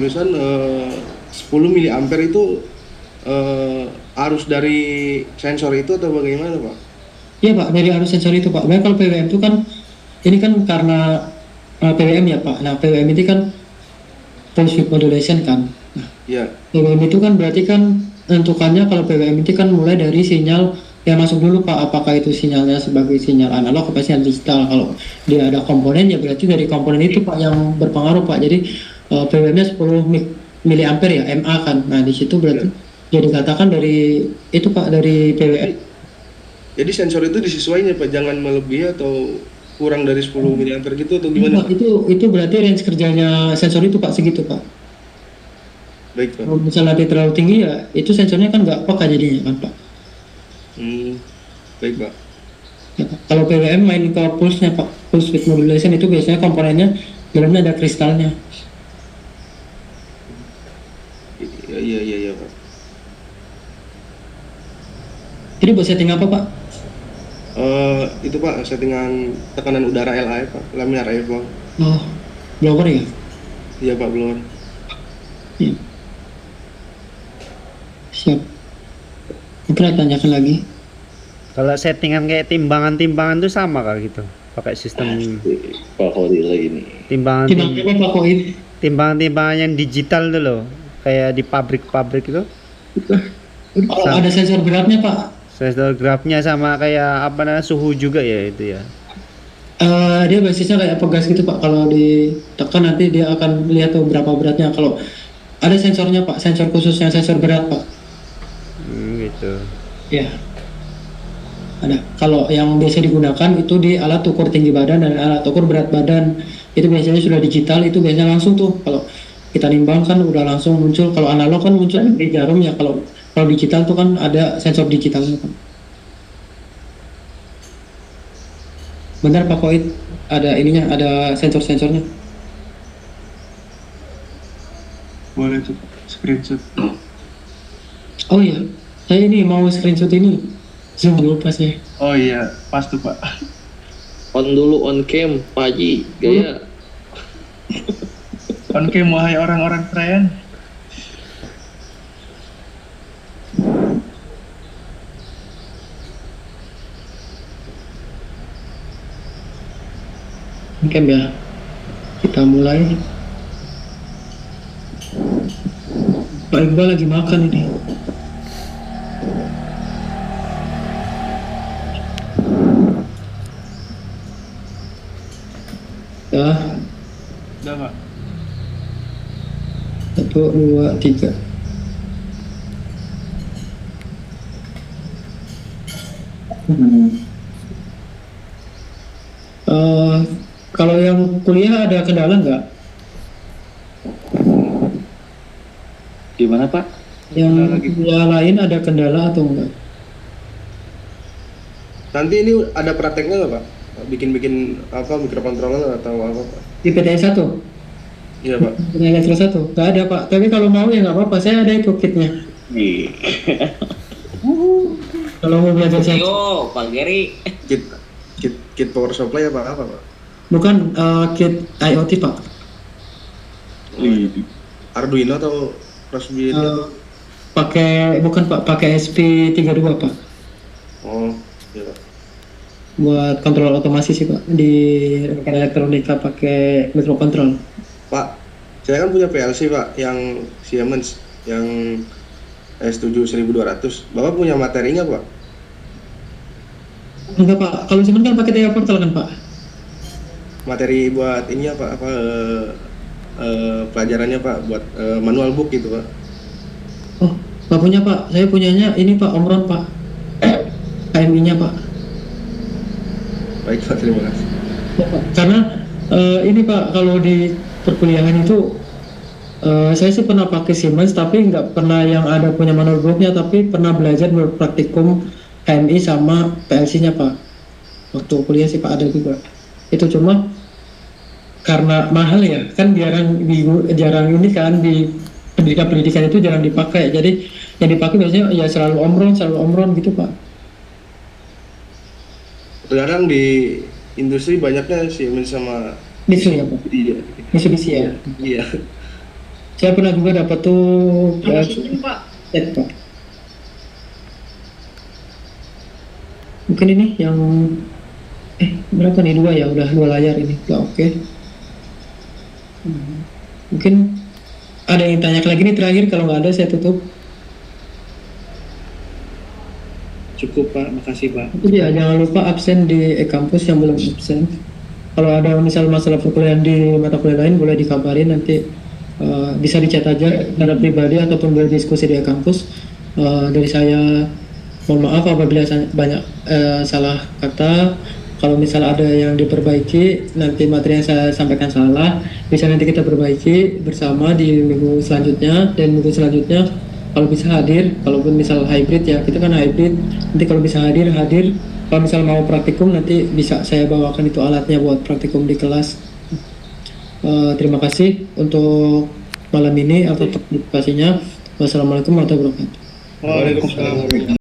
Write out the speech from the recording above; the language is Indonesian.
Misalkan 10 miliampere itu arus dari sensor itu atau bagaimana, Pak? Iya Pak, dari arus sensor itu Pak. Memang kalau PWM itu kan, ini kan karena PWM ya Pak. Nah PWM ini kan pulse width modulation kan. Nah Iya. PWM itu kan berarti kan tentukannya kalau PWM itu kan mulai dari sinyal yang masuk dulu Pak. Apakah itu sinyalnya sebagai sinyal analog atau sinyal digital. Kalau dia ada komponen ya berarti dari komponen itu Pak yang berpengaruh Pak. Jadi PWM-nya 10 miliampere ya, MA kan. Nah di situ berarti jadi katakan dari itu Pak, dari PWM. Jadi sensor itu disesuaikan ya, Pak, jangan melebihi atau kurang dari 10 miliampere gitu atau gimana, Pak? Itu berarti range kerjanya sensor itu Pak, segitu Pak. Baik, Pak. Kalau misalnya dia terlalu tinggi ya itu sensornya kan nggak peka jadinya kan Pak. Baik, Pak. Ya, Pak. Kalau PWM main ke pulse-nya Pak, pulse width modulation itu biasanya komponennya dalamnya ada kristalnya. Iya, Pak. Jadi buat setting apa Pak? Itu, Pak, settingan tekanan udara LA, Pak, laminar airflow. Oh, blower ya? Iya, Pak, blower. Ya. Siap. Mungkin ada tanyakan lagi. Kalau settingan kayak timbangan-timbangan tuh sama kah gitu? Pakai sistem Pak Horila ini. Timbangan Pak Koin. timbangan-timbangan yang digital tuh loh, kayak di pabrik-pabrik itu. Oh, ada sensor beratnya Pak. Sensor grafnya sama kayak apa namanya suhu juga ya itu ya. Dia basisnya kayak pegas gitu Pak. Kalau ditekan nanti dia akan lihat tuh berapa beratnya. Kalau ada sensornya Pak, sensor khususnya sensor berat Pak. Gitu. Ya, ada. Kalau yang biasa digunakan itu di alat ukur tinggi badan dan alat ukur berat badan. Itu biasanya sudah digital, itu biasanya langsung tuh. Kalau kita nimbang kan udah langsung muncul. Kalau analog kan muncul di jarum ya. Kalau digital tuh kan ada sensor digitalnya kan. Benar Pak Koid, ada ininya, ada sensor-sensornya. Boleh tuh screenshot. Oh iya, saya ini mau screenshot ini. Zoom lupa saya. Oh iya, pas tuh Pak. On dulu on cam, Pak Haji, gaya. On cam wahai orang-orang keren. Oke ya, kita mulai. Pak Iqbal lagi makan ini. Ya, Udah Pak. 1, 2, 3. Kalau yang kuliah ada kendala nggak? Gimana Pak? Yang kuliah lain ada kendala atau enggak? Nanti ini ada prakteknya nggak, Pak? Bikin apa microcontroller atau apa, Pak? Di PTS 1? Iya, Pak. Di Elektro 1? Nggak ada Pak, tapi kalau mau ya nggak apa-apa, saya ada itu kitnya. Kalau mau belajar saya. Yo, Bang Gary. Kit power supply apa, Pak? Bukan kit IoT Pak. Arduino atau Raspberry? Bukan Pak, pakai SP32 Pak. Oh, iya, Pak. Buat kontrol otomasi sih Pak, di elektronika pakai microcontrol. Pak, saya kan punya PLC, Pak, yang Siemens, yang S7 1200. Bapak punya materi nggak, Pak? Enggak Pak, kalau cuman kan pakai TIA Portal kan Pak. Materi buat ini apa pelajarannya, Pak, buat manual book gitu, Pak. Oh, nggak punya Pak, saya punyanya ini Pak, Omron Pak, KMI-nya Pak. Baik, Pak, terima kasih. Ya, Pak. Karena ini Pak, kalau di perkuliahan itu saya sih pernah pakai Siemens, tapi nggak pernah yang ada punya manual booknya, tapi pernah belajar berpraktikum KMI sama PLC-nya Pak. Waktu kuliah sih Pak ada juga. Itu cuma karena mahal ya, kan jarang ini kan di pendidikan itu jarang dipakai. Jadi yang dipakai biasanya ya selalu Omron gitu Pak. Sekarang di industri banyaknya Siemens sama Mitsubishi ya Pak. Iya. Mitsubishi ya. Iya. Saya pernah juga dapat tuh Pak. Mungkin ini yang berapa nih, 2 ya, udah 2 layar ini, ya oke. Mungkin ada yang tanya lagi nih terakhir, kalau nggak ada saya tutup. Cukup Pak, makasih Pak. Iya, jangan lupa absen di e-kampus yang belum absen. Kalau ada misal masalah perkuliahan di mata kuliah lain boleh dikabarin, nanti bisa dicat aja secara pribadi ataupun berdiskusi di e-kampus. Dari saya mohon maaf apabila banyak salah kata. Kalau misal ada yang diperbaiki, nanti materi yang saya sampaikan salah, bisa nanti kita perbaiki bersama di minggu selanjutnya, dan minggu selanjutnya kalau bisa hadir. Kalaupun misal hybrid ya, kita kan hybrid, nanti kalau bisa hadir. Kalau misal mau praktikum, nanti bisa saya bawakan itu alatnya buat praktikum di kelas. Terima kasih untuk malam ini atas partisipasinya. Wassalamualaikum warahmatullahi wabarakatuh. Waalaikumsalam.